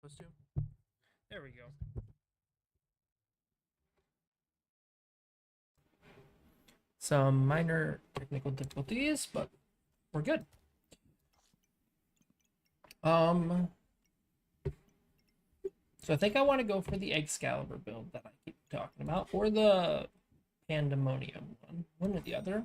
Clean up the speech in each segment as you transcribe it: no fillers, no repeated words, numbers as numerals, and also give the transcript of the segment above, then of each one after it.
Those two. There we go. Some minor technical difficulties, but we're good. Um, so I think I want to go for the Excalibur build that I keep talking about, or the Pandemonium one or the other.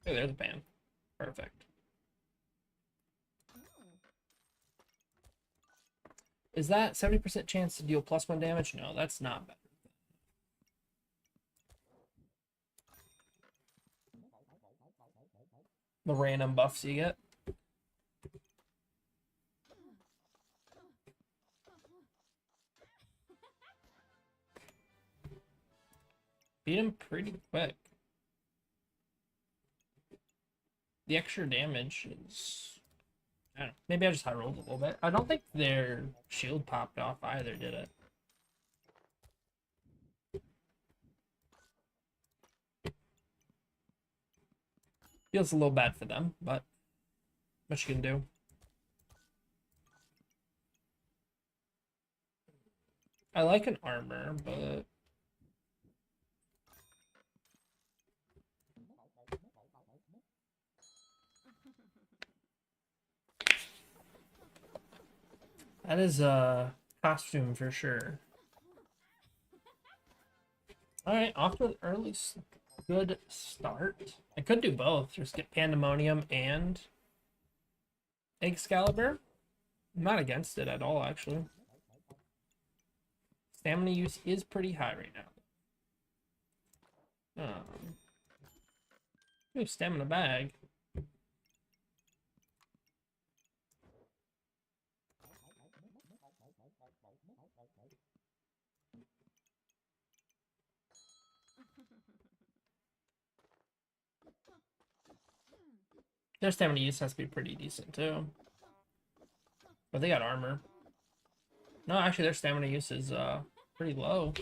Oh, there's the pan. Perfect. Is that 70% chance to deal +1 damage? No, that's not better. The random buffs you get. Beat him pretty quick. The extra damage is... I don't know. Maybe I just high rolled a little bit. I don't think their shield popped off either, did it? Feels a little bad for them, but what you can do. I like an armor, but that is a costume for sure. All right, off to an early good start. I could do both. Just get Pandemonium and Excalibur. I'm not against it at all, actually. Stamina use is pretty high right now. Ooh, stamina bag. Their stamina use has to be pretty decent too. But they got armor. No, actually their stamina use is pretty low.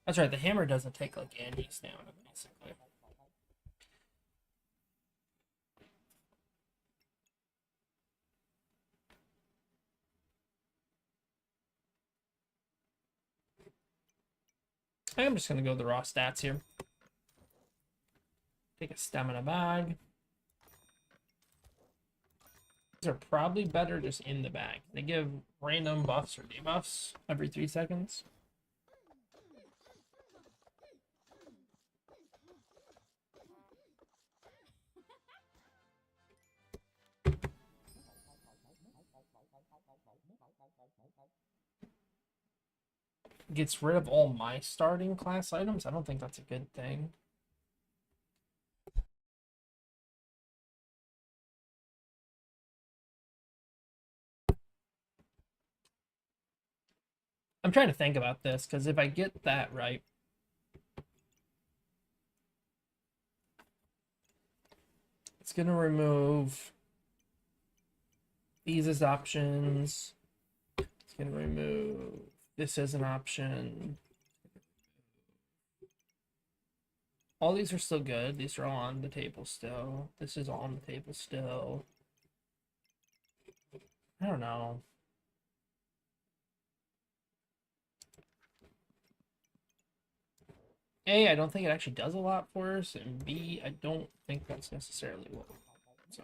That's right, the hammer doesn't take like any stamina, basically. I'm just gonna go with the raw stats here. Take a stamina bag. These are probably better just in the bag. They give random buffs or debuffs every 3 seconds. Gets rid of all my starting class items. I don't think that's a good thing. I'm trying to think about this because if I get that right, it's gonna remove these as options. It's gonna remove this as an option. All these are still good. These are all on the table still. This is all on the table still. I don't know. A, I don't think it actually does a lot for us, and B, I don't think that's necessarily what. So.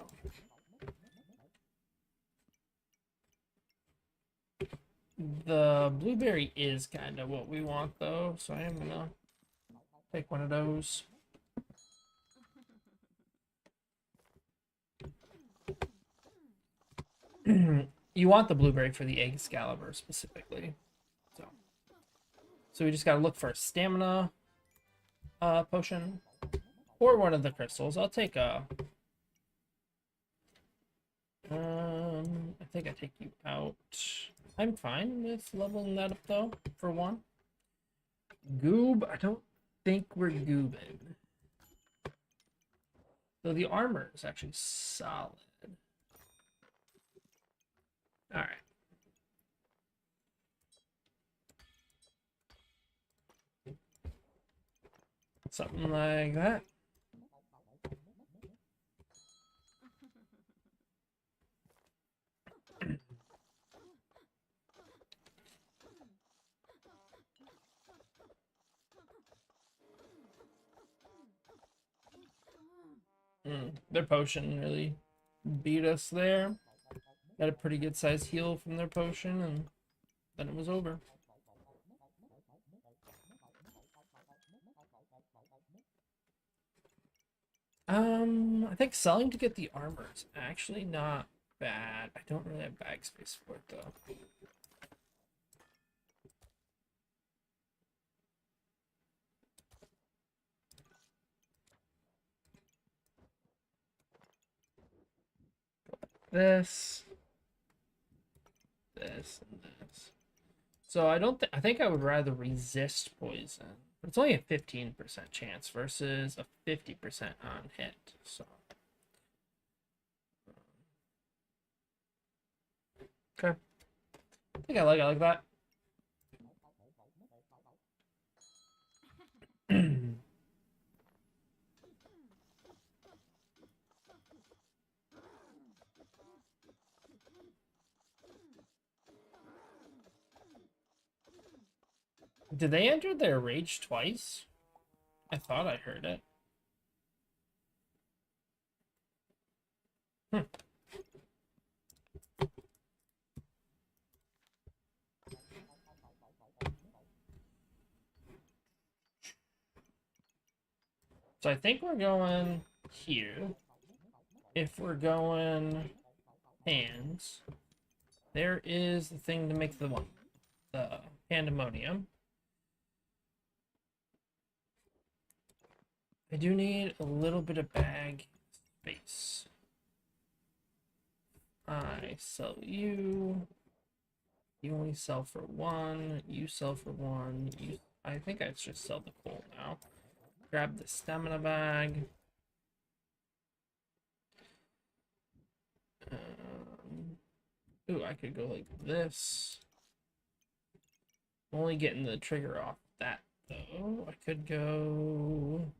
The blueberry is kind of what we want, though, so I am gonna pick one of those. You want the blueberry for the Excalibur specifically. So we just gotta look for a stamina potion or one of the crystals. I'll take a I think I take you out. I'm fine with leveling that up though, for one. Goob, I don't think we're goobing. Though the armor is actually solid. Alright. Something like that. Their potion really beat us there. Got a pretty good sized heal from their potion, and then it was over. I think selling to get the armor is actually not bad. I don't really have bag space for it though. This, this, and this. So I think I would rather resist poison. But it's only a 15% chance versus a 50% on hit. So okay. I think I like it like that. Did they enter their rage twice? I thought I heard it. So I think we're going here. If we're going hands, there is the thing to make the pandemonium. I do need a little bit of bag space. I sell you. You only sell for one. You sell for one. I think I should sell the coal now. Grab the stamina bag. Ooh, I could go like this. I'm only getting the trigger off that though. I could go.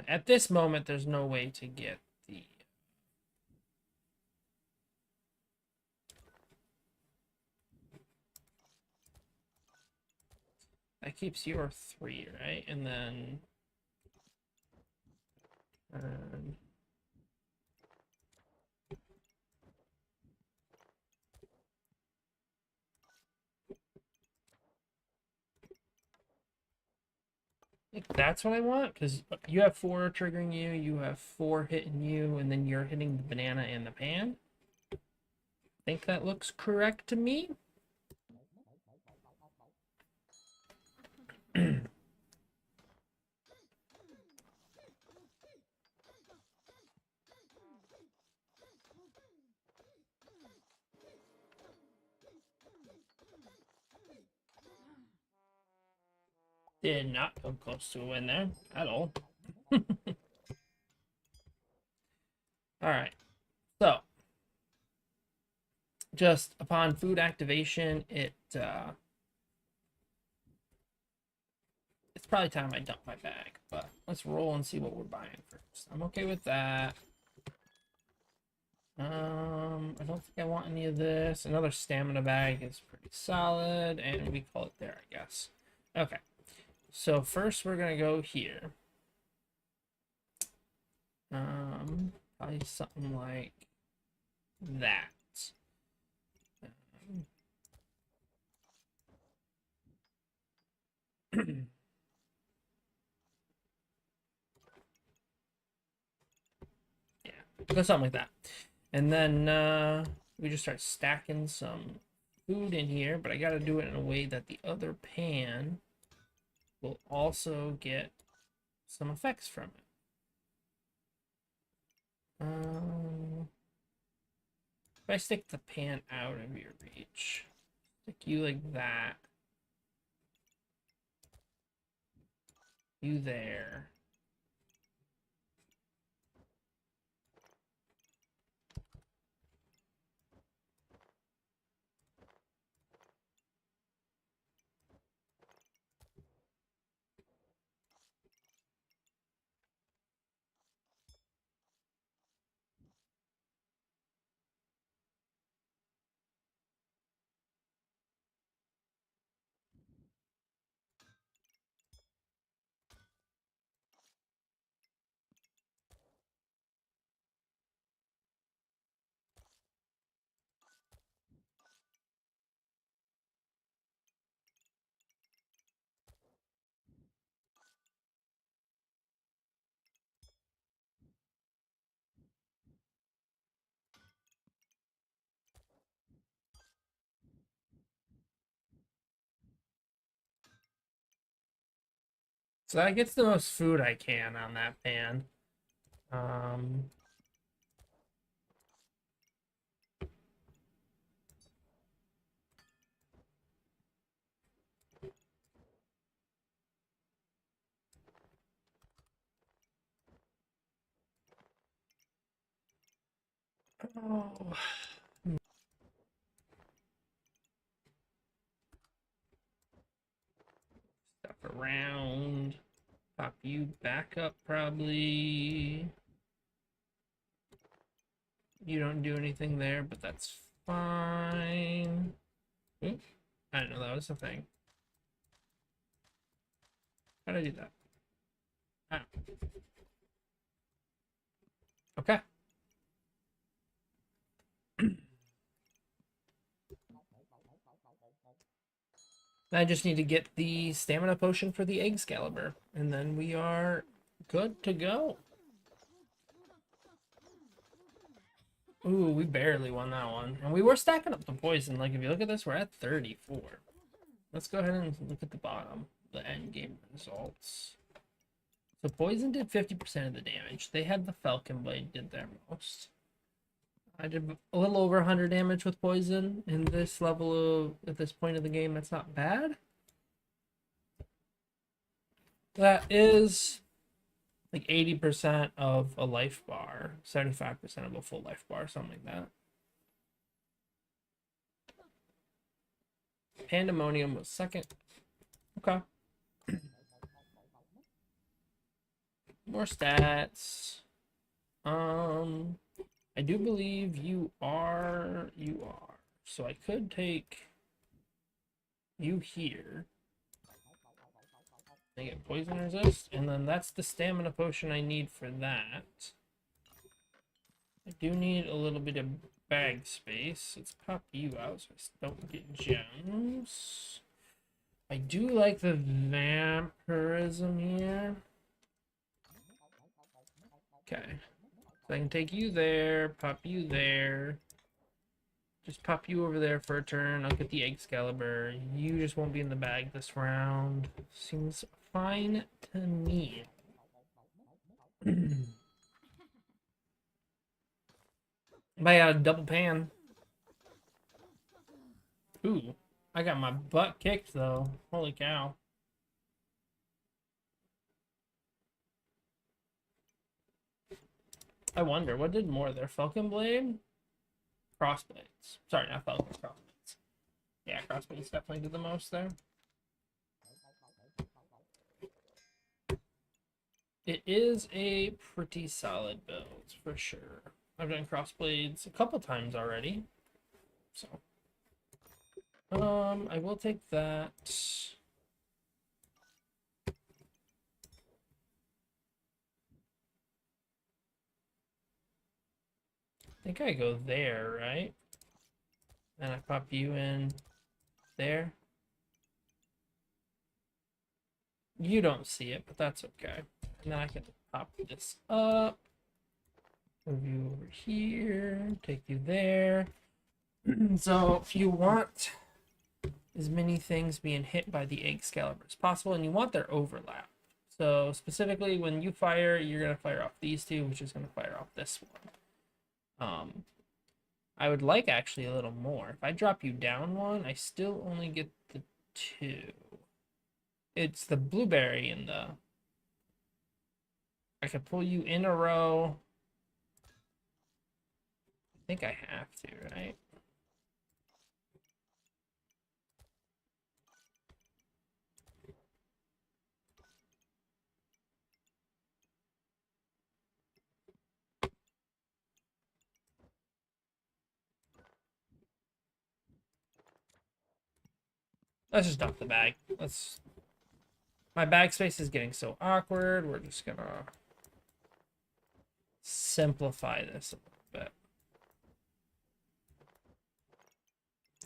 At this moment, there's no way to get the. That keeps your 3, right? And then. I think that's what I want, because you have 4 triggering you, you have 4 hitting you, and then you're hitting the banana and the pan. I think that looks correct to me. Did not come close to a win there at all. Alright. So, just upon food activation, it's probably time I dump my bag, but let's roll and see what we're buying first. I'm okay with that. I don't think I want any of this. Another stamina bag is pretty solid, and we call it there, I guess. Okay. So first we're gonna go here. Probably something like that. Yeah, go something like that. And then we just start stacking some food in here, but I gotta do it in a way that the other pan we'll also get some effects from it. If I stick the pan out of your reach, stick you like that, you there. So that gets the most food I can on that pan. Um, oh. Stuff around. Pop you back up, probably. You don't do anything there, but that's fine. Oops. I didn't know that was a thing. How did I do that? Ah. Okay. I just need to get the stamina potion for the Excalibur, and then we are good to go. Ooh, we barely won that one. And we were stacking up the poison. Like, if you look at this, we're at 34. Let's go ahead and look at the bottom, the end game results. So poison did 50% of the damage. They had the Falcon Blade did their most. I did a little over 100 damage with poison in this level of, at this point of the game. That's not bad. That is like 80% of a life bar, 75% of a full life bar, something like that. Pandemonium was second. Okay. More stats. I do believe you are. So I could take you here. I get poison resist, and then that's the stamina potion I need for that. I do need a little bit of bag space. Let's pop you out so I don't get gems. I do like the vampirism here. Okay. So I can take you there, pop you there. Just pop you over there for a turn. I'll get the Excalibur. You just won't be in the bag this round. Seems fine to me. But yeah, double pan. Ooh, I got my butt kicked though. Holy cow. I wonder, what did more there? Falcon Blade? Crossblades. Sorry, not Falcon, Crossblades. Yeah, Crossblades definitely did the most there. It is a pretty solid build, for sure. I've done Crossblades a couple times already. So. I will take that. I think I go there, right? And I pop you in there. You don't see it, but that's okay. And then I can pop this up. Move you over here. Take you there. So if you want, as many things being hit by the Excalibur as possible, and you want their overlap. So specifically, when you fire, you're gonna fire off these two, which is gonna fire off this one. I would like actually a little more. If I drop you down one, I still only get the two. It's the blueberry and the... I could pull you in a row. I think I have to, right? Let's just dump the bag. Let's... My bag space is getting so awkward. We're just gonna simplify this a little bit.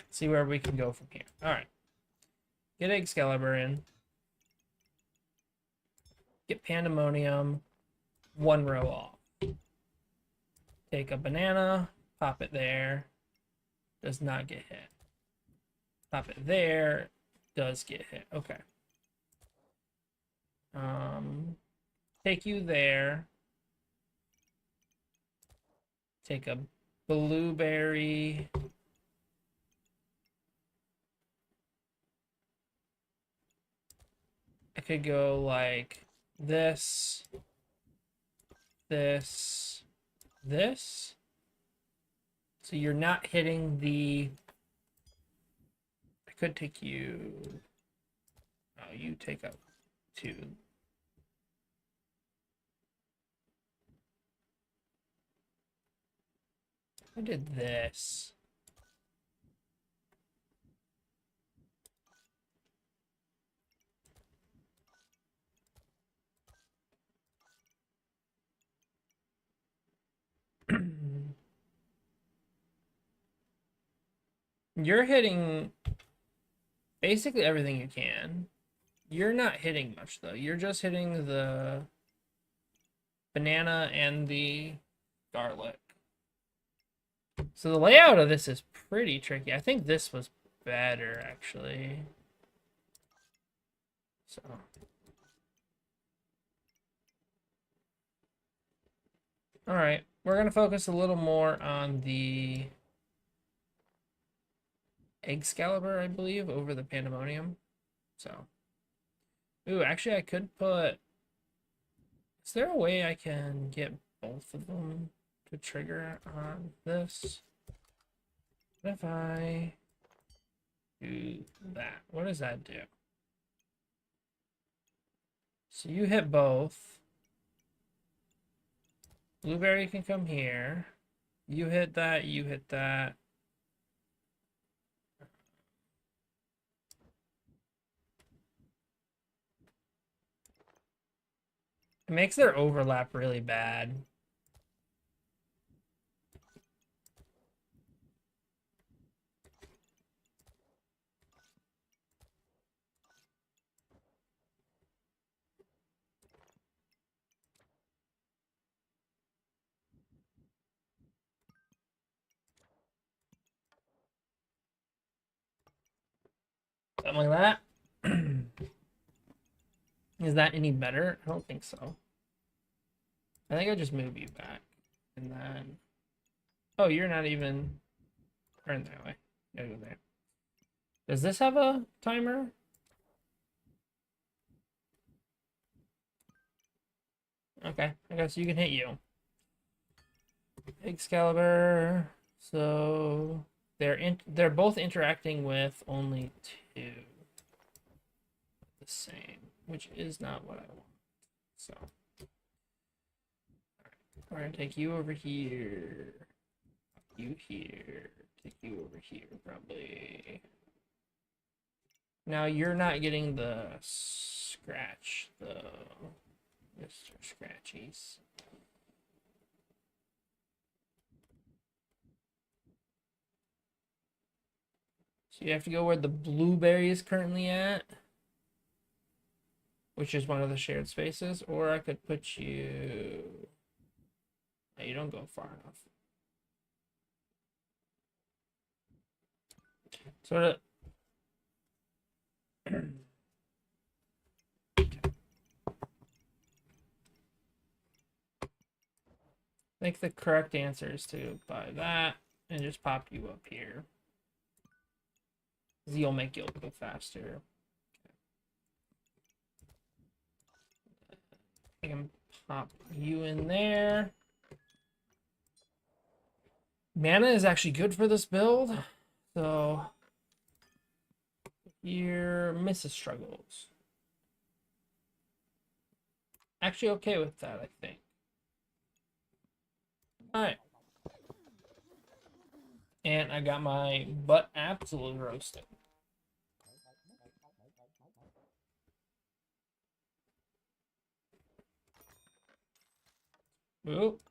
See where we can go from here. All right. Get Excalibur in. Get Pandemonium. One row off. Take a banana. Pop it there. Does not get hit. Pop it there. Does get hit. Okay. Take you there. Take a blueberry. I could go like this, this, this. So you're not hitting the... I could take you... Oh, you take up two. I did this. You're hitting basically everything you can. You're not hitting much, though. You're just hitting the banana and the garlic. So the layout of this is pretty tricky. I think this was better, actually. So... All right, we're going to focus a little more on the Excalibur, I believe, over the Pandemonium. So, ooh, actually, I could put... Is there a way I can get both of them to trigger on this? What if I do that? What does that do? So you hit both. Blueberry can come here. You hit that, you hit that. It makes their overlap really bad. Something like that. Is that any better? I don't think so. I think I just move you back. And then... Oh, you're not even... Turn that way. Gotta go there. Does this have a timer? Okay, I guess you can hit you. Excalibur. So... They're both interacting with only two. The same. Which is not what I want. So... We're gonna take you over here. You here. Take you over here, probably. Now you're not getting the scratch, though. Mr. Scratchies. So you have to go where the blueberry is currently at, which is one of the shared spaces, or I could put you... No, you don't go far enough. Sort of I think the correct answer is to buy that and just pop you up here. You'll make you go faster. I can pop you in there. Mana is actually good for this build. So here, misses struggles. Actually okay with that, I think. Alright. And I got my butt absolutely roasted. Oop.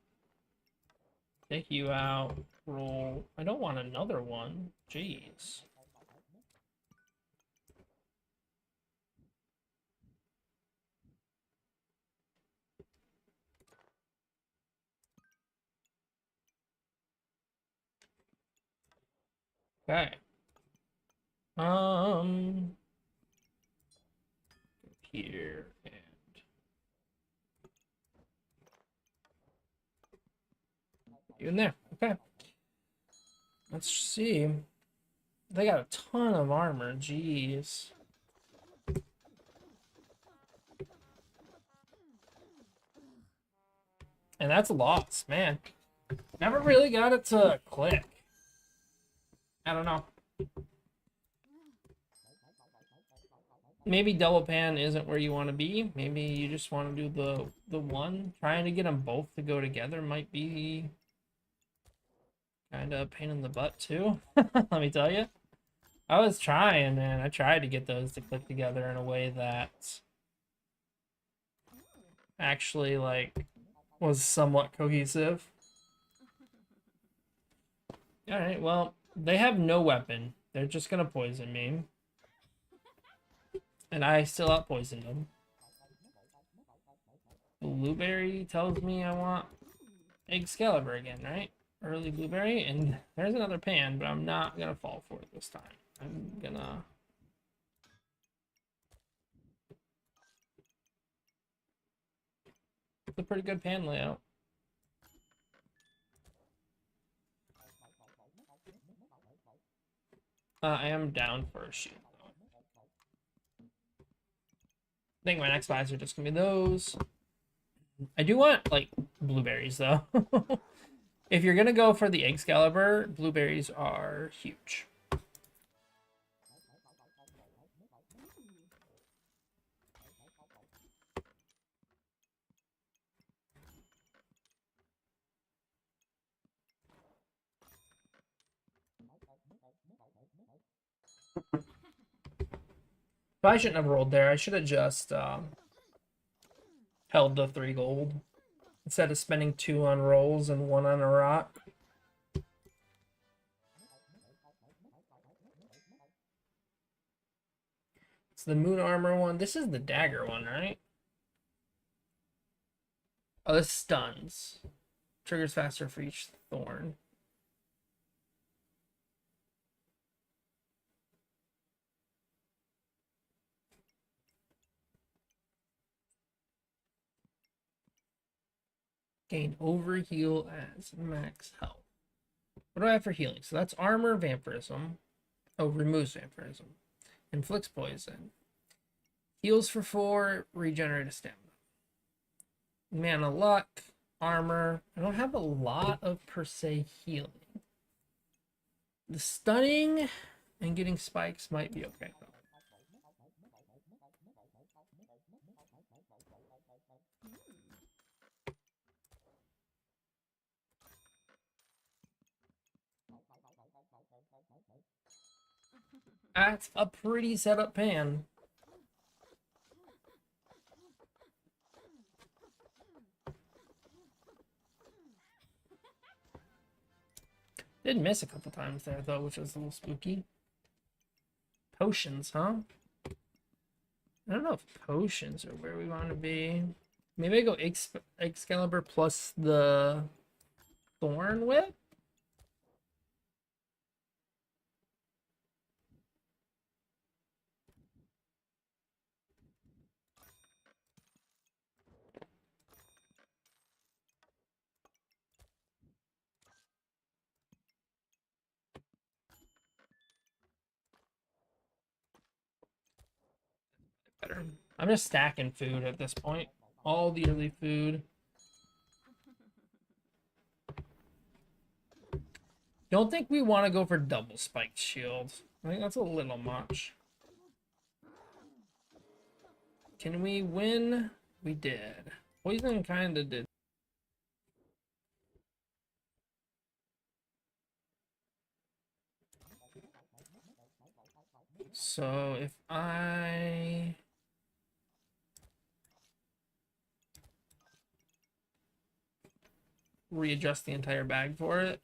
Take you out. Roll. I don't want another one. Jeez. Okay. Here and you in there. Okay. Let's see. They got a ton of armor. Jeez. And that's a loss, man. Never really got it to click. I don't know. Maybe double pan isn't where you want to be. Maybe you just want to do the one. Trying to get them both to go together might be kind of a pain in the butt too. Let me tell you. I was trying, man. I tried to get those to click together in a way that actually like was somewhat cohesive. All right, well, they have no weapon. They're just gonna poison me. And I still out poisoned them. Blueberry tells me I want Excalibur again, right? Early blueberry, and there's another pan, but I'm not gonna fall for it this time. I'm gonna... It's a pretty good pan layout. I am down for a shoot. I think my next buys are just gonna be those. I do want, like, blueberries, though. If you're gonna go for the Excalibur, blueberries are huge. But I shouldn't have rolled there. I should have just held the 3 gold instead of spending 2 on rolls and 1 on a rock. It's the moon armor one. This is the dagger one, right? Oh, this stuns. Triggers faster for each thorn. Gain overheal as max health. What do I have for healing? So that's armor, vampirism. Oh, removes vampirism. Inflicts poison. Heals for 4, regenerate a stamina. Mana luck, armor. I don't have a lot of per se healing. The stunning and getting spikes might be okay though. That's a pretty setup pan. Did miss a couple times there though, which was a little spooky. Potions, huh? I don't know if potions are where we want to be. Maybe I go Excalibur plus the Thorn Whip? better. I'm just stacking food at this point. All the early food. Don't think we want to go for double spiked shield. I think that's a little much. Can we win? We did. Poison kind of did. So if I readjust the entire bag for it,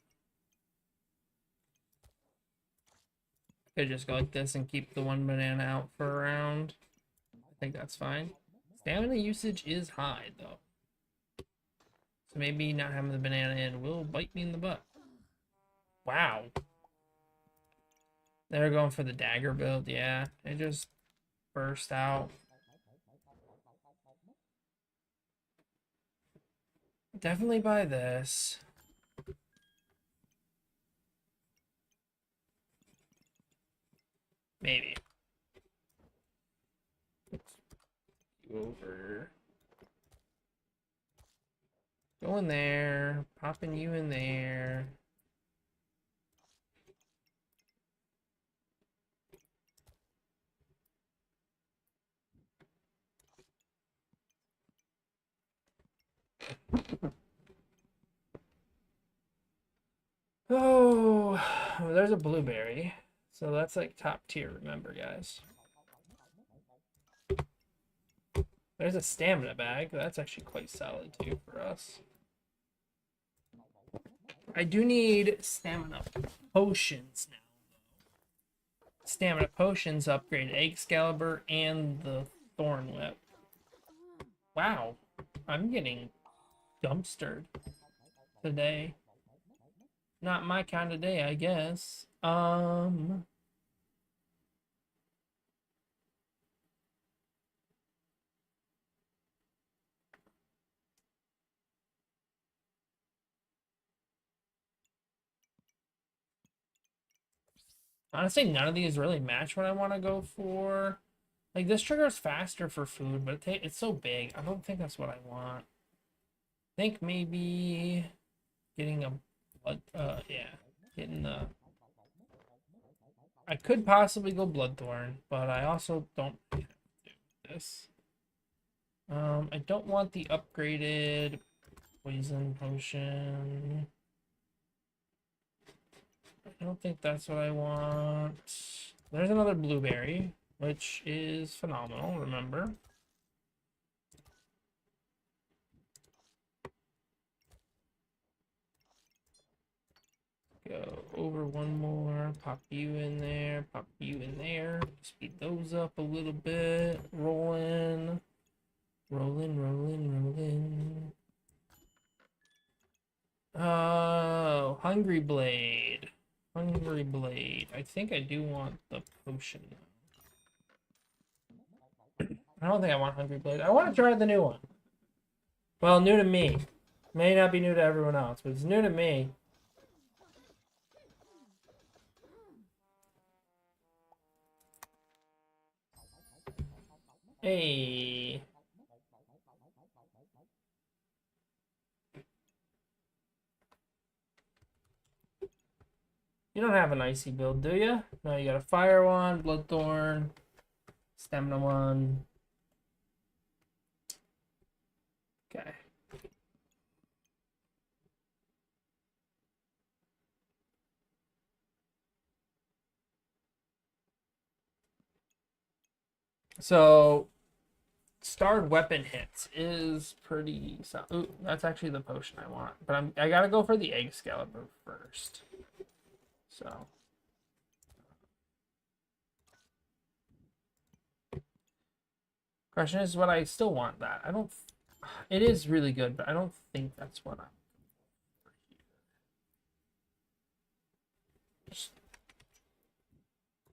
I could just go like this and keep the one banana out for a round. I think that's fine. Stamina usage is high though. So maybe not having the banana in will bite me in the butt. Wow. They're going for the dagger build, yeah. It just burst out. Definitely buy this. Maybe. Over. Go in there. Popping you in there. Oh, there's a blueberry. So that's like top tier, remember, guys. There's a stamina bag. That's actually quite solid too for us. I do need stamina potions now. Stamina potions upgrade Excalibur and the Thorn Whip. Wow, I'm getting dumpstered today. Not my kind of day, I guess. Honestly, none of these really match what I want to go for. Like, this trigger is faster for food, but it's so big. I don't think that's what I want. I think maybe getting a blood, yeah, getting the... I could possibly go Bloodthorn, but I also don't do this. I don't want the upgraded poison potion. I don't think that's what I want. There's another blueberry, which is phenomenal, remember. Go over one more, pop you in there, pop you in there. Speed those up a little bit. Rolling. Rolling, rolling, rolling. Oh, Hungry Blade. Hungry Blade. I think I do want the potion. I don't think I want Hungry Blade. I want to try the new one. Well, new to me. May not be new to everyone else, but it's new to me. Hey. You don't have an icy build, do you? No, you got a fire one, Bloodthorn, stamina one. Okay. So, starred weapon hits is pretty. Ooh, that's actually the potion I want, but I gotta go for the Excalibur first. So. Question is, what I still want that. I don't. It is really good, but I don't think that's what I'm. Just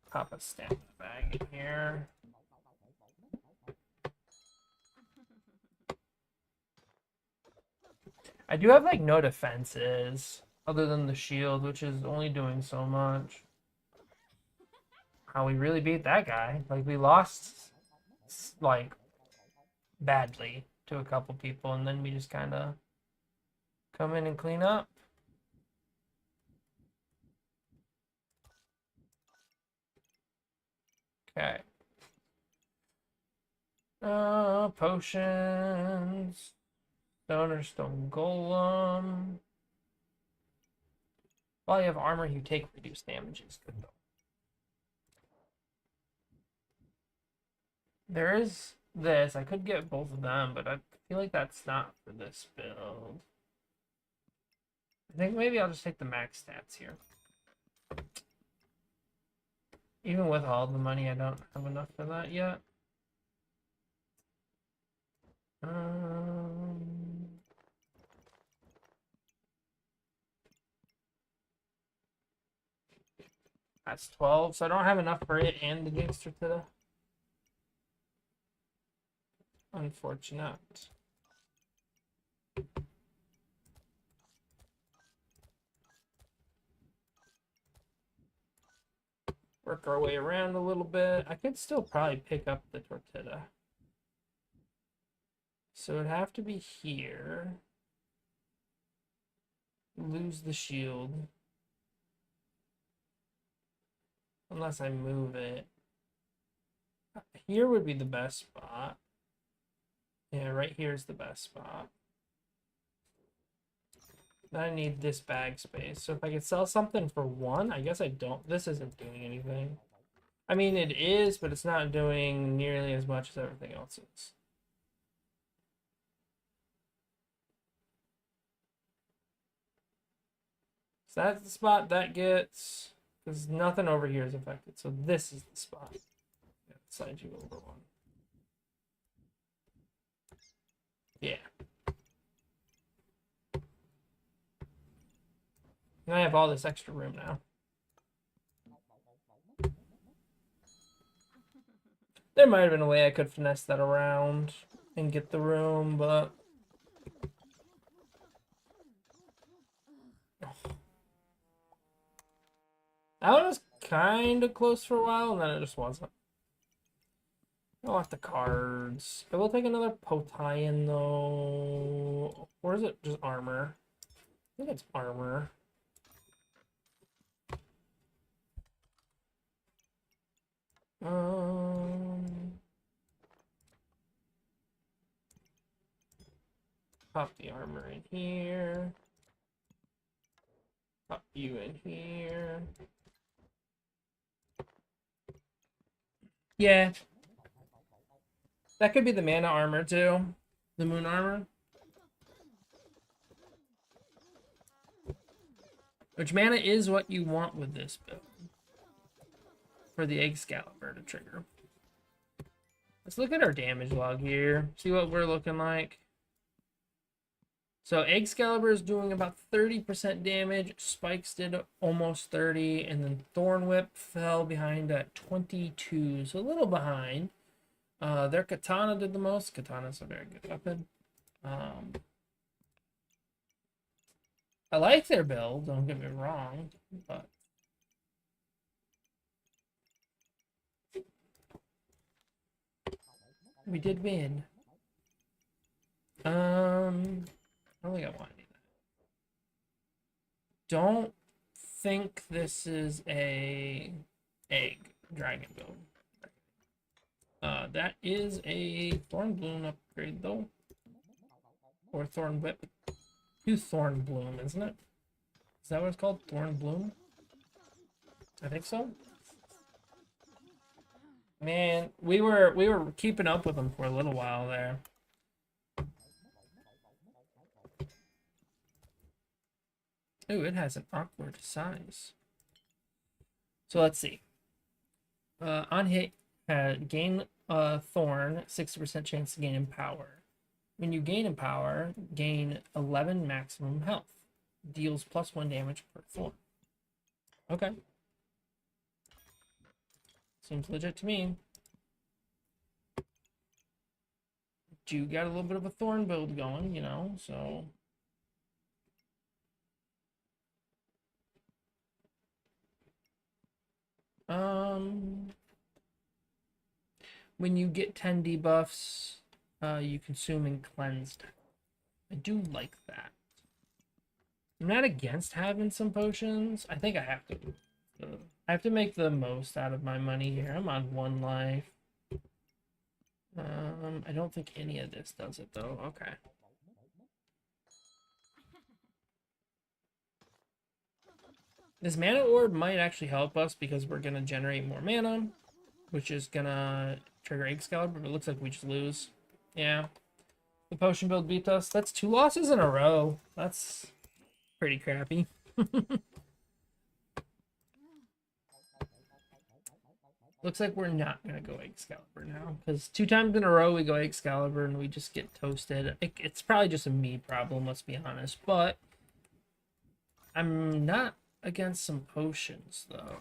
pop a stamina bag in here. I do have like no defenses other than the shield, which is only doing so much. How we really beat that guy? Like we lost like badly to a couple people, and then we just kind of come in and clean up. Okay. Potions. Stoner Stone Golem. While you have armor, you take reduced damage. Is good though. There is this. I could get both of them, but I feel like that's not for this build. I think maybe I'll just take the max stats here. Even with all the money, I don't have enough for that yet. That's 12, so I don't have enough for it and the Gangster to the unfortunate. Work our way around a little bit. I could still probably pick up the Tortilla. So it'd have to be here. Lose the shield. Unless I move it. Here would be the best spot. Yeah, right here is the best spot. I need this bag space. So if I could sell something for 1, I guess I don't. This isn't doing anything. I mean, it is, but it's not doing nearly as much as everything else is. So that's the spot that gets, because nothing over here is affected. So this is the spot. Yeah, slide you over 1. Yeah. And I have all this extra room now. There might have been a way I could finesse that around and get the room, but... That was kind of close for a while, and then it just wasn't. I want the cards. I will take another Potion, though. Or is it just armor? I think it's armor. Pop the armor in here. Pop you in here. Yeah. That could be the mana armor too. The moon armor. Which mana is what you want with this build. For the Excalibur to trigger. Let's look at our damage log here. See what we're looking like. So Excalibur is doing about 30% damage. Spikes did almost 30. And then Thorn Whip fell behind at 22. So a little behind. Their Katana did the most. Katana's a very good weapon. I like their build, don't get me wrong, but we did win. I don't think I want any of that. Don't think this is a egg dragon build. That is a Thorn Bloom upgrade though. Or Thorn Whip. Do Thorn Bloom, isn't it? Is that what it's called? Thorn Bloom? I think so. Man, we were keeping up with them for a little while there. Ooh, it has an awkward size. So let's see. On hit, gain Thorn, 60% chance to gain Empower. When you gain Empower, gain 11 maximum health. Deals +1 damage per Thorn. Okay. Seems legit to me. You got a little bit of a Thorn build going, you know, so... when you get 10 debuffs, you consume and cleansed. I do like that. I'm not against having some potions. I think I have to. I have to make the most out of my money here. I'm on 1 life. I don't think any of this does it though. Okay. This mana orb might actually help us because we're gonna generate more mana, which is gonna trigger Excalibur, but it looks like we just lose. Yeah. The potion build beat us. That's 2 losses in a row. That's pretty crappy. Looks like we're not gonna go Excalibur now, because 2 times in a row we go Excalibur and we just get toasted. It's probably just a me problem, let's be honest, but I'm not against some potions though.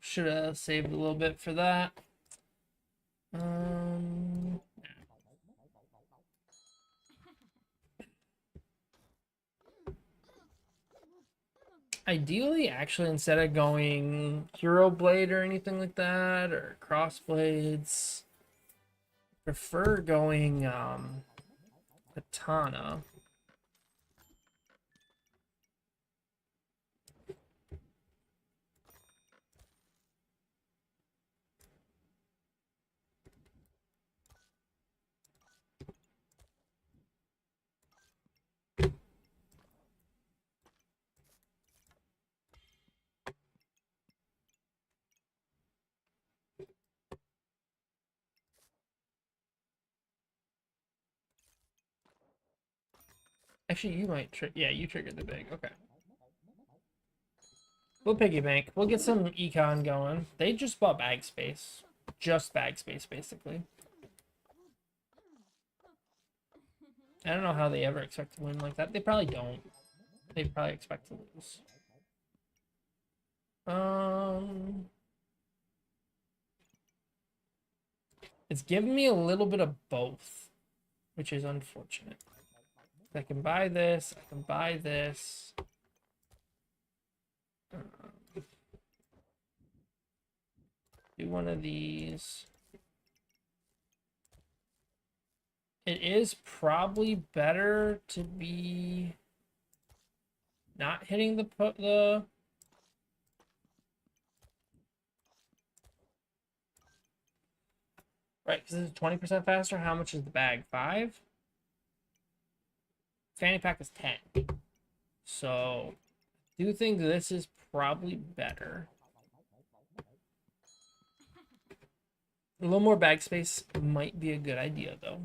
Should have saved a little bit for that. Ideally, actually, instead of going Hero Blade or anything like that, or Crossblades, prefer going Katana. Actually, you might yeah, you triggered the big. Okay. We'll piggy bank. We'll get some econ going. They just bought bag space. Just bag space, basically. I don't know how they ever expect to win like that. They probably don't. They probably expect to lose. It's giving me a little bit of both, which is unfortunate. I can buy this. I can buy this. Do one of these. It is probably better to be not hitting the right, because it's 20% faster. How much is the bag? 5? Fanny pack is 10. So I do think this is probably better. A little more bag space might be a good idea, though.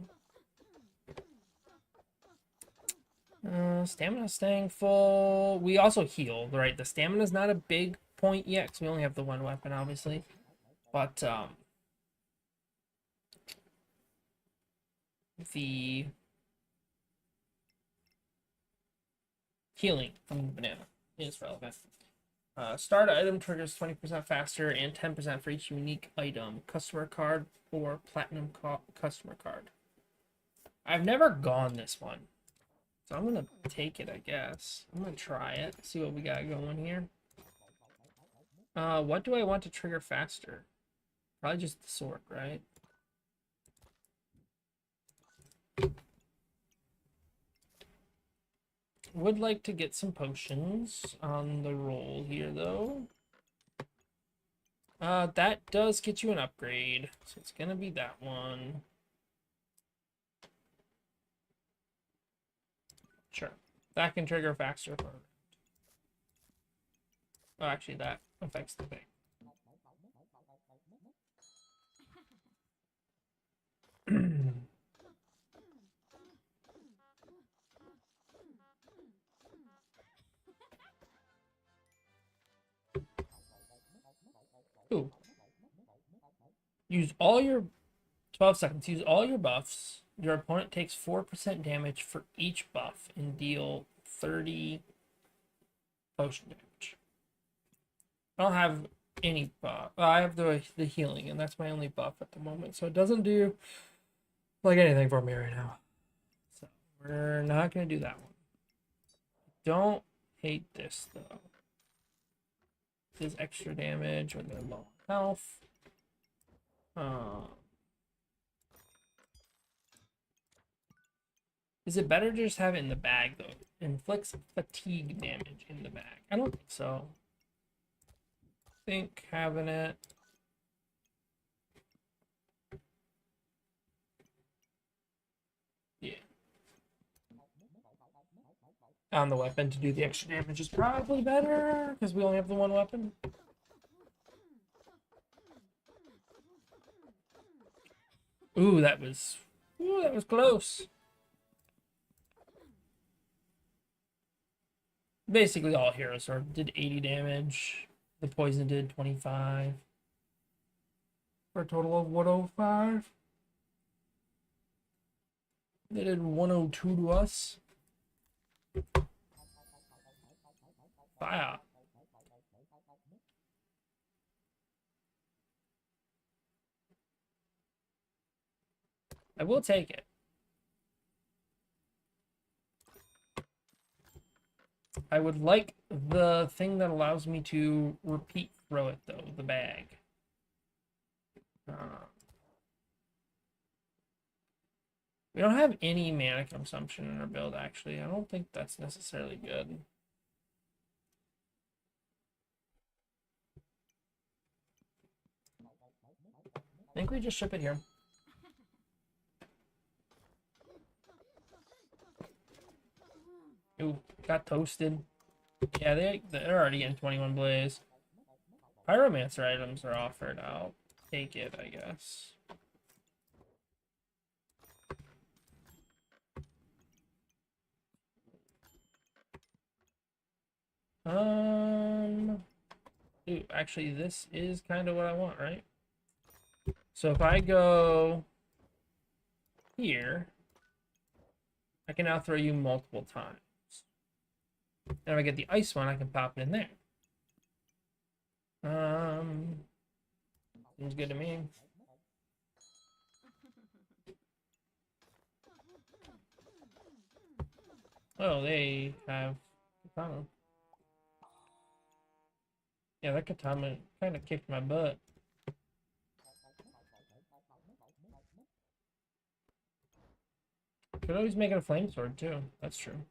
Stamina staying full. We also heal, right? The stamina is not a big point yet, because we only have the 1 weapon, obviously. But, the healing from the banana is relevant. Start item triggers 20% faster and 10% for each unique item, customer card, or platinum customer card. I've never gone this one, so I'm gonna take it, I guess. I'm gonna try it, see what we got going here. What do I want to trigger faster? Probably just the sword, right? Would like to get some potions on the roll here, though. That does get you an upgrade, so it's gonna be that one. Sure. That can trigger faster for. Oh, actually, that affects the thing. Ooh. Use all your 12 seconds. Use all your buffs. Your opponent takes 4% damage for each buff and deal 30 potion damage. I don't have any buff. I have the healing, and that's my only buff at the moment. So it doesn't do like anything for me right now. So we're not gonna do that one. Don't hate this though. does extra damage when they're low on health. Is it better to just have it in the bag, though? Inflicts fatigue damage in the bag. I don't think so. I think having it... Yeah. On the weapon to do the extra damage is probably better, because we only have the one weapon. Ooh, that was close. Basically all heroes did 80 damage. The poison did 25. For a total of 105. They did 102 to us. Fire. I will take it. I would like the thing that allows me to repeat throw it, though, the bag. We don't have any mana consumption in our build, actually. I don't think that's necessarily good. I think we just ship it here. Ooh, got toasted. Yeah, they're already in 21 Blaze. Pyromancer items are offered. I'll take it, I guess. Ooh, actually, this is kind of what I want, right? So if I go here, I can now throw you multiple times. And if I get the ice one, I can pop it in there. Seems good to me. Oh, they have katana. Yeah, that katana kind of kicked my butt. Could always make it a flame sword too. That's true.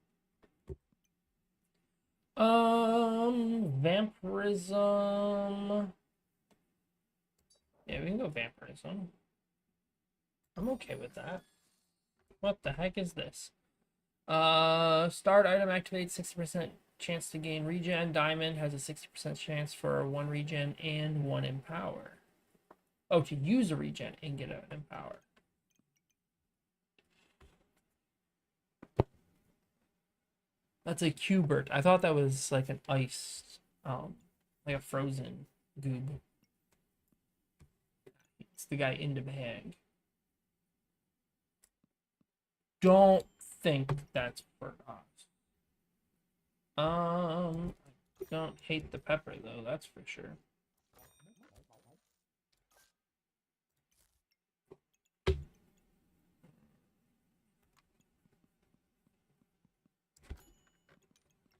Vampirism. Yeah, we can go vampirism. I'm okay with that. What the heck is this? Start item activates 60% chance to gain regen. Diamond has a 60% chance for 1 regen and 1 empower. Oh, to use a regen and get an empower. That's a Cubert. I thought that was like an ice, like a frozen goob. It's the guy in the bag. Don't think that's for us. Don't hate the pepper though, that's for sure.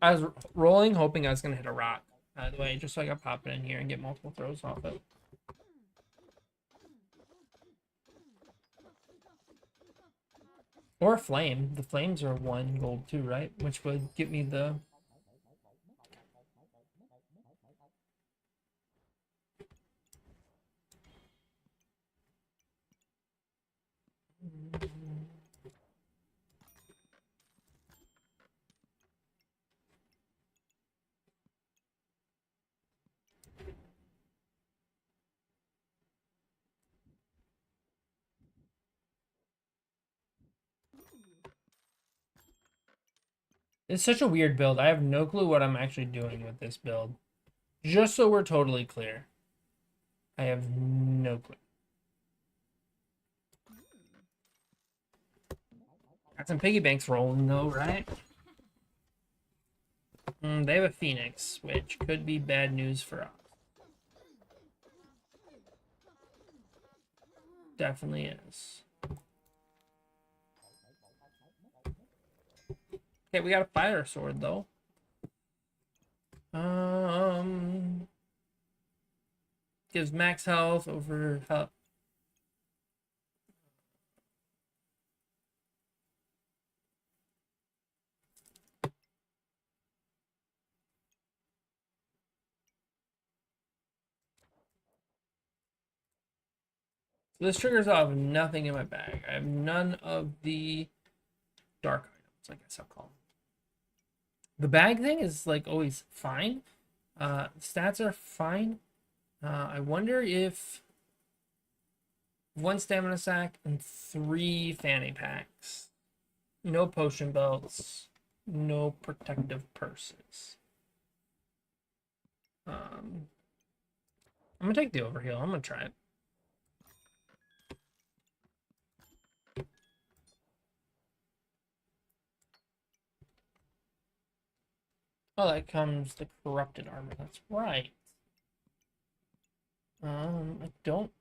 I was rolling, hoping I was gonna hit a rock. By the way, just so I could pop it in here and get multiple throws off it. Or a flame. The flames are 1 gold too, right? Which would give me the... It's such a weird build. I have no clue what I'm actually doing with this build. Just so we're totally clear. I have no clue. Got some piggy banks rolling though, right? They have a Phoenix, which could be bad news for us. Definitely is. Okay, we got a fire sword though. gives max health over health. So this triggers off nothing in my bag. I have none of the dark items, I guess I'll call them. The bag thing is like always fine. Stats are fine. I wonder if 1 stamina sack and 3 fanny packs. No potion belts. No protective purses. I'm gonna take the overheal. I'm gonna try it. Oh, that comes the corrupted armor. That's right. I don't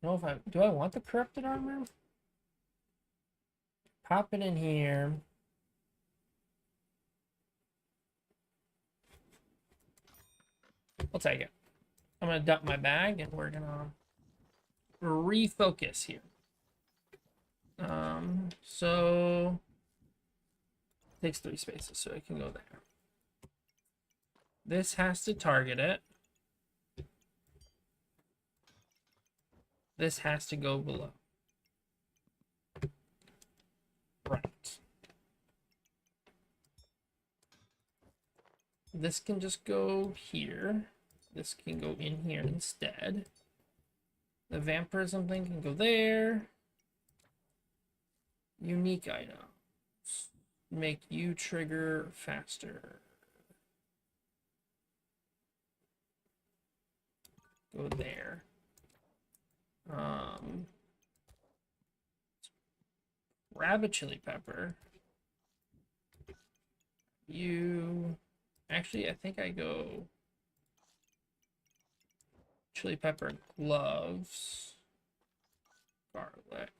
know if do I want the corrupted armor? Pop it in here. I'll take it. I'm gonna dump my bag and we're gonna refocus here. So takes 3 spaces, so I can go there. This has to target it. This has to go below. Right. This can just go here. This can go in here instead. The vampirism thing can go there. Unique items. Make you trigger faster. Go there. Grab a chili pepper. You actually, I think I go chili pepper, gloves, garlic.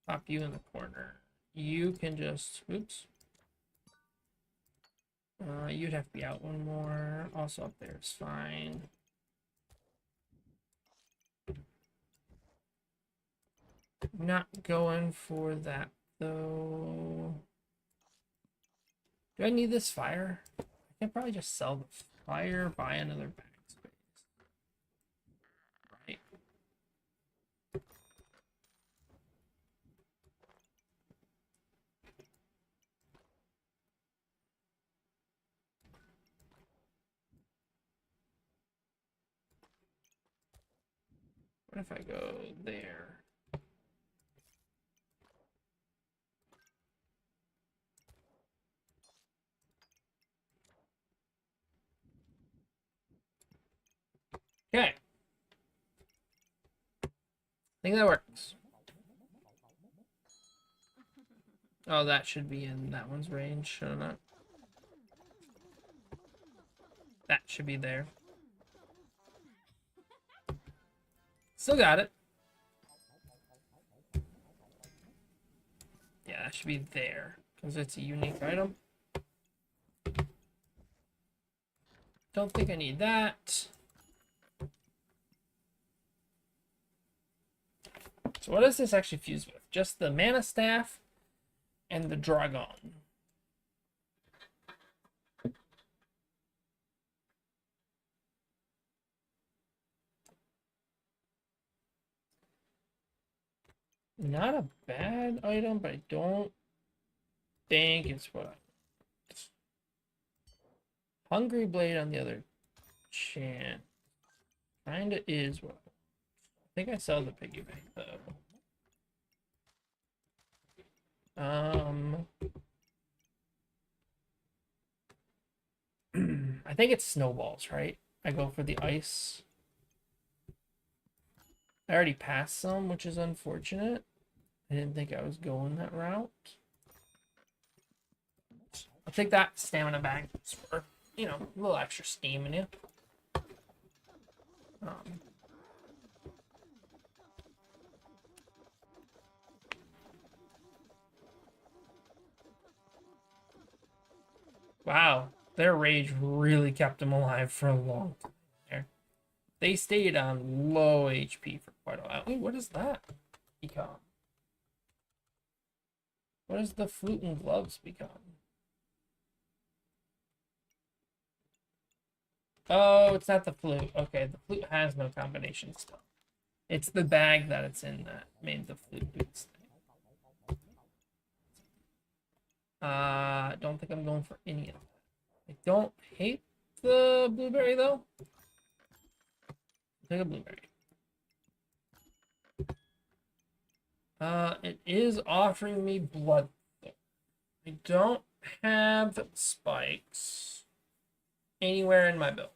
Pop you in the corner. You can just, oops. You'd have to be out 1 more. Also up there is fine. Not going for that though. Do I need this fire? I can probably just sell the fire, buy another bag space. Right. What if I go there? Okay. I think that works. Oh, that should be in that one's range, shouldn't it? That should be there. Still got it. Yeah, that should be there because it's a unique item. Don't think I need that. So what does this actually fuse with? Just the mana staff and the dragon. Not a bad item, but I don't think it's what I want. Hungry Blade on the other chance. Kinda is what I want. I think I sell the piggy bank though. I think it's snowballs, right? I go for the ice. I already passed some, which is unfortunate. I didn't think I was going that route. I'll take that stamina bag for, you know, a little extra steam in you. Wow, their rage really kept them alive for a long time there. They stayed on low HP for quite a while. Wait, what is that become? What does the flute and gloves become? Oh, it's not the flute. Okay, the flute has no combination stuff. It's the bag that it's in that made the flute boots thing. Don't think I'm going for any of that. I don't hate the blueberry though. Take a blueberry. It is offering me blood. I don't have spikes anywhere in my build.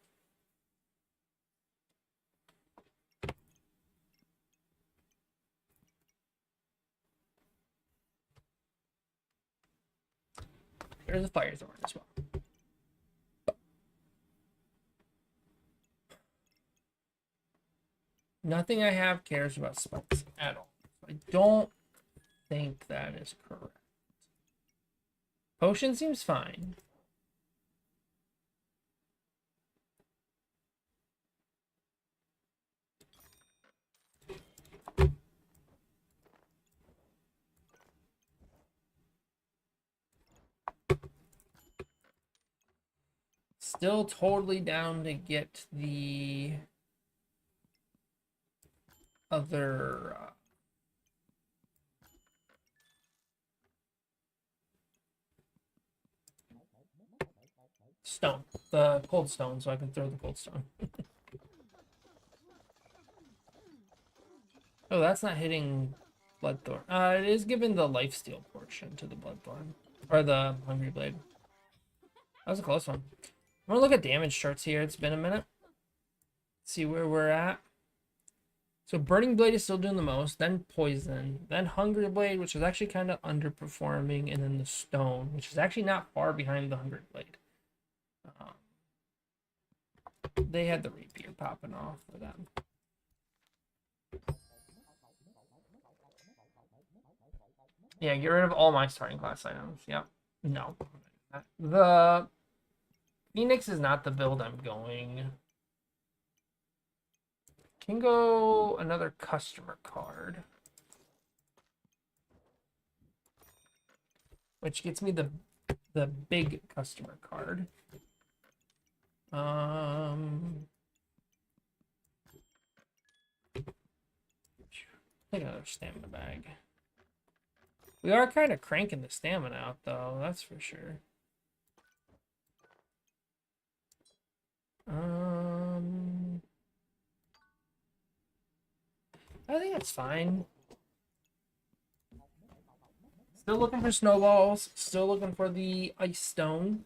There's a fire thorn as well. Nothing I have cares about spikes at all. I don't think that is correct. Potion seems fine. Still totally down to get the other stone, the cold stone, so I can throw the cold stone. Oh, that's not hitting Bloodthorn. It is giving the lifesteal portion to the Bloodthorn. Or the Hungry Blade. That was a close one. I'm gonna look at damage charts here. It's been a minute. See where we're at. So Burning Blade is still doing the most, then Poison, then Hungry Blade, which is actually kind of underperforming, and then the Stone, which is actually not far behind the Hungry Blade. They had the Rapier popping off for them. Yeah, get rid of all my starting class items. Yep. No. The Phoenix is not the build I'm going. Can go another customer card. Which gets me the big customer card. Take another stamina bag. We are kind of cranking the stamina out, though. That's for sure. I think that's fine. Still looking for snowballs. Still looking for the ice stone.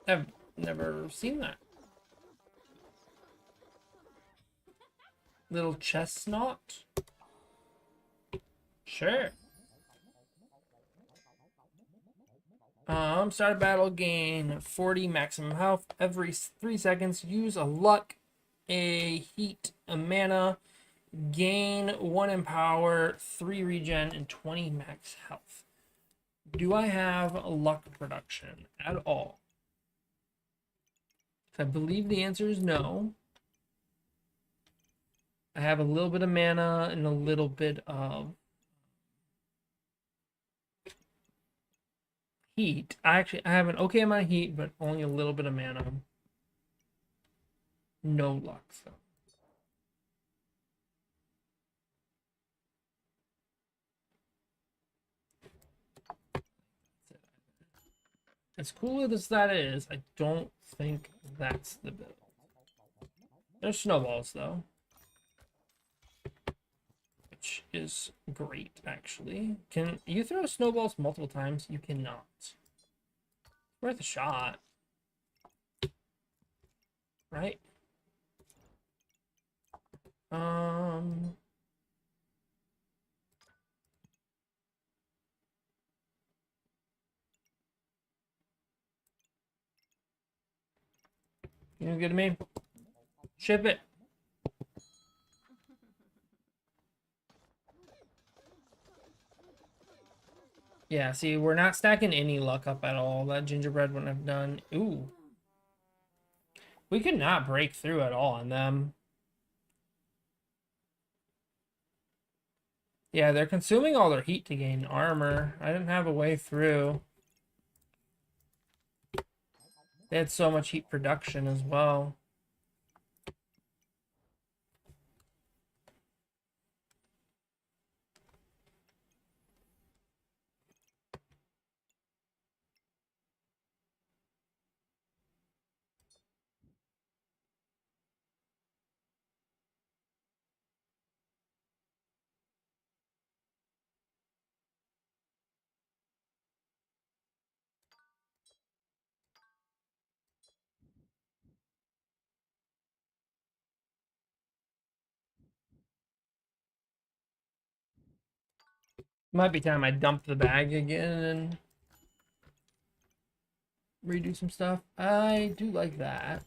I've never seen that. Little chestnut. Sure. Start battle, gain 40 maximum health every 3 seconds. Use a luck, a heat, a mana. Gain 1 empower, 3 regen, and 20 max health. Do I have luck production at all? I believe the answer is no. I have a little bit of mana and a little bit of heat. I have an okay amount of heat, but only a little bit of mana. No luck, so. As cool as that is, I don't think that's the build. There's snowballs, though. Which is great, actually. Can you throw snowballs multiple times? You cannot. Worth a shot. Right? You good to me? Ship it. Yeah, see, we're not stacking any luck up at all. That gingerbread wouldn't have done. Ooh. We could not break through at all on them. Yeah, they're consuming all their heat to gain armor. I didn't have a way through. They had so much heat production as well. Might be time I dump the bag again and redo some stuff. I do like that.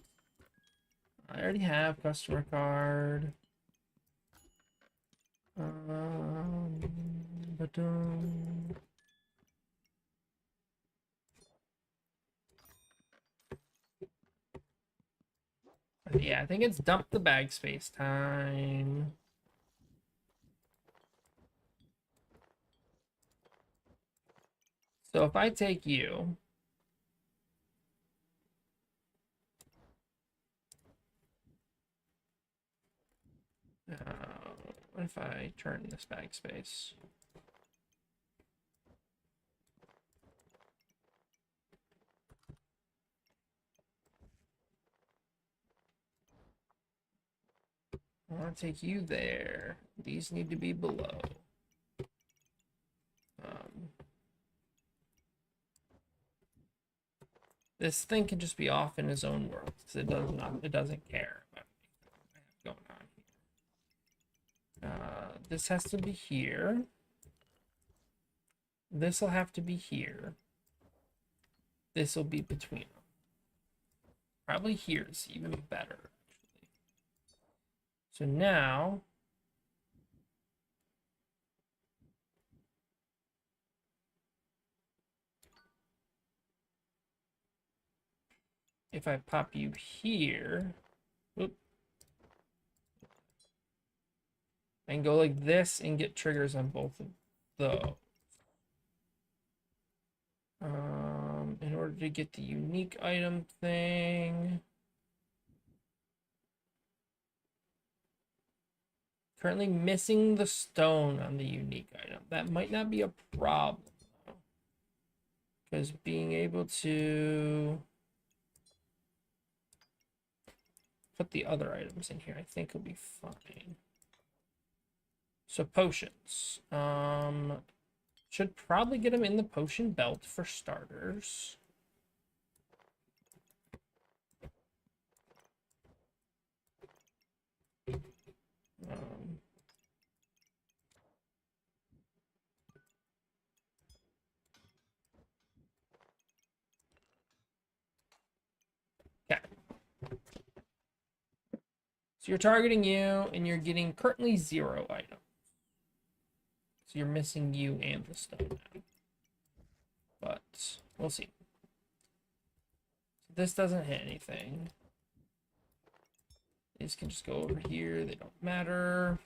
I already have customer card. But yeah, I think it's dump the bag space time. So if I take you, what if I turn this bag space? I want to take you there. These need to be below. This thing can just be off in his own world because it doesn't care about anything I have going on here. This has to be here. This will have to be here. This will be between them. Probably here is even better, actually. So now, if I pop you here, whoop, I can go like this and get triggers on both of those. In order to get the unique item thing. Currently missing the stone on the unique item. That might not be a problem, though. Because being able to put the other items in here, I think will be fine. So potions. Should probably get them in the potion belt for starters. Okay. So you're targeting you, and you're getting currently 0 items. So you're missing you and the stone now. But we'll see. This doesn't hit anything. These can just go over here. They don't matter.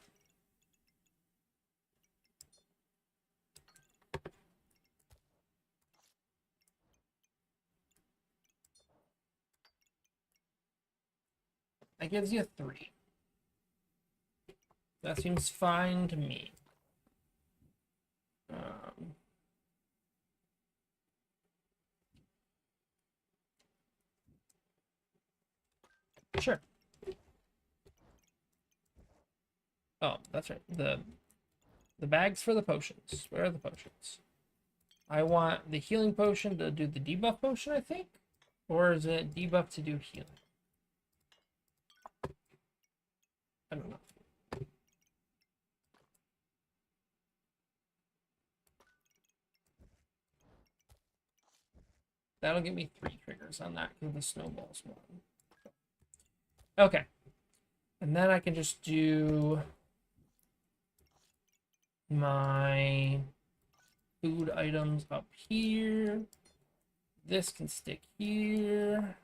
That gives you a 3. That seems fine to me. Sure. Oh, that's right. The bags for the potions. Where are the potions? I want the healing potion to do the debuff potion, I think. Or is it debuff to do healing? I don't know. That'll give me 3 triggers on that because the snowball's 1. Okay. And then I can just do my food items up here. This can stick here.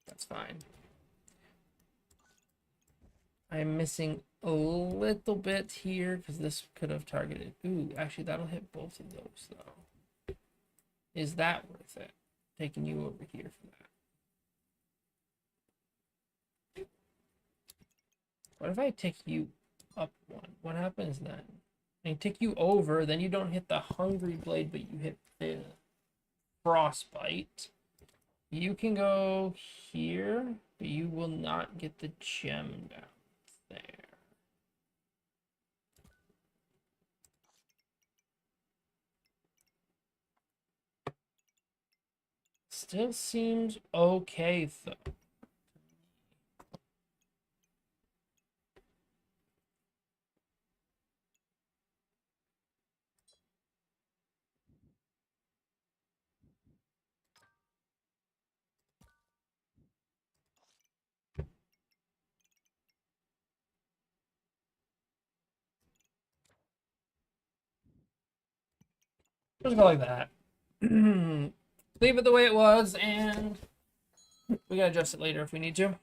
That's fine. I'm missing a little bit here because this could have targeted. Ooh, actually, that'll hit both of those, though. Is that worth it? Taking you over here for that. What if I take you up one? What happens then? I take you over, then you don't hit the Hungry Blade, but you hit the Frostbite. You can go here, but you will not get the gem down there. Still seems okay, though. Just go like that. Leave it the way it was, and we gotta adjust it later if we need to.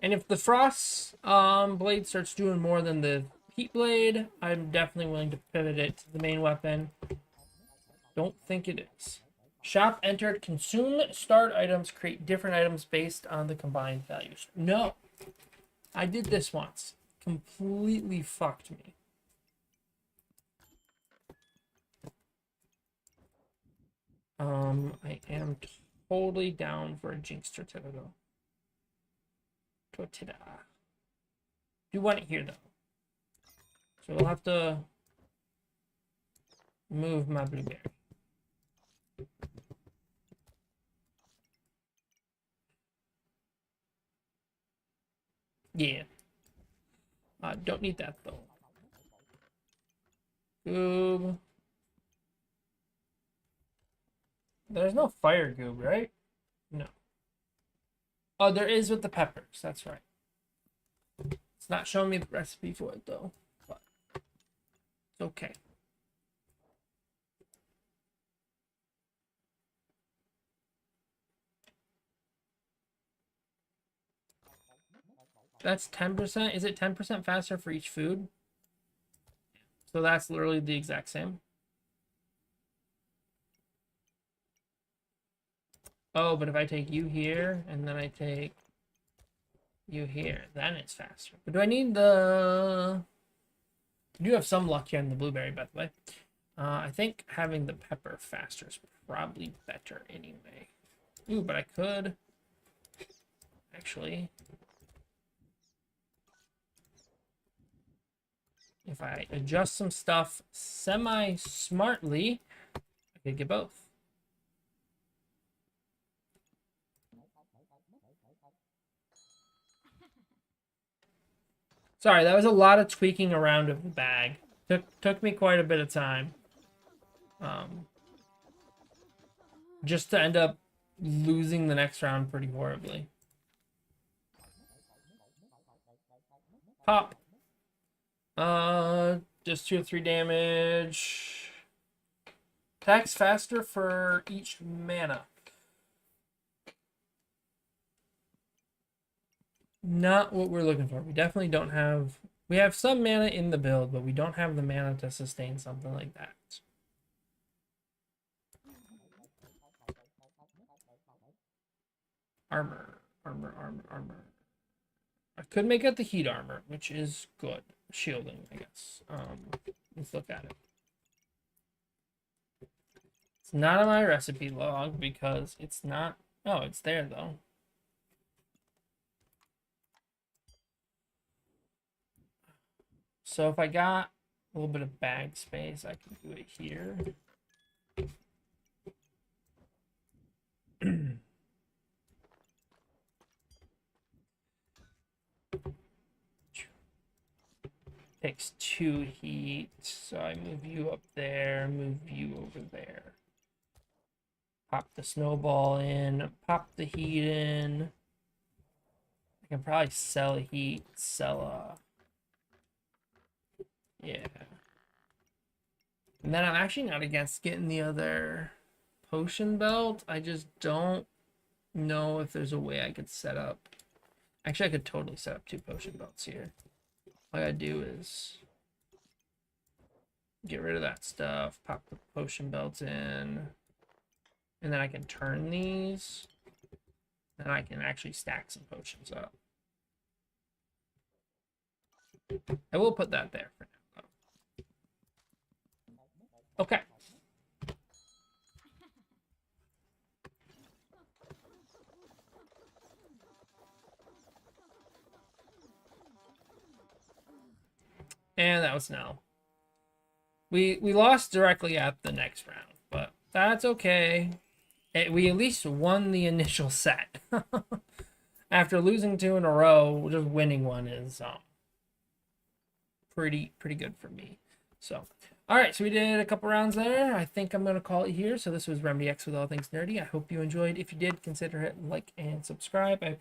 And if the Frost blade starts doing more than the Heat blade, I'm definitely willing to pivot it to the main weapon. Don't think it is. Shop entered. Consume starred items. Create different items based on the combined values. No. I did this once. Completely fucked me. I am totally down for a Jinx Tortilla. Tortilla. Do want it here, though. So we'll have to move my blueberry. Yeah. Don't need that, though. Goob. There's no fire goob, right? No. Oh, there is with the peppers. That's right. It's not showing me the recipe for it, though. But it's okay. That's 10%. Is it 10% faster for each food? So that's literally the exact same. Oh, but if I take you here and then I take you here, then it's faster. But do I need the... I do have some luck here in the blueberry, by the way. I think having the pepper faster is probably better anyway. Ooh, but I could... Actually... If I adjust some stuff semi-smartly, I could get both. Sorry, that was a lot of tweaking around of the bag. Took me quite a bit of time. Just to end up losing the next round pretty horribly. Pop. Just 2 or 3 damage. Attacks faster for each mana. Not what we're looking for. We definitely don't have... We have some mana in the build, but we don't have the mana to sustain something like that. Armor. Armor. I could make it the heat armor, which is good. Shielding, I guess. Let's look at it. It's not on my recipe log because it's not... Oh, it's there, though. So if I got a little bit of bag space, I can do it here. Takes 2 heat, so I move you up there, move you over there. Pop the snowball in. Pop the heat in. I can probably sell heat. Sell yeah. And then I'm actually not against getting the other potion belt. I just don't know if there's a way I could set up. Actually, I could totally set up 2 potion belts here. All I gotta do is get rid of that stuff, pop the potion belts in, and then I can turn these, and I can actually stack some potions up. I will put that there for now, though. Okay. And that was no. We lost directly at the next round, but that's okay. We at least won the initial set. After losing 2 in a row, just winning one is pretty good for me. So, all right, so we did a couple rounds there. I think I'm gonna call it here. So this was RemedyX with all things nerdy. I hope you enjoyed. If you did, consider it like and subscribe. I appreciate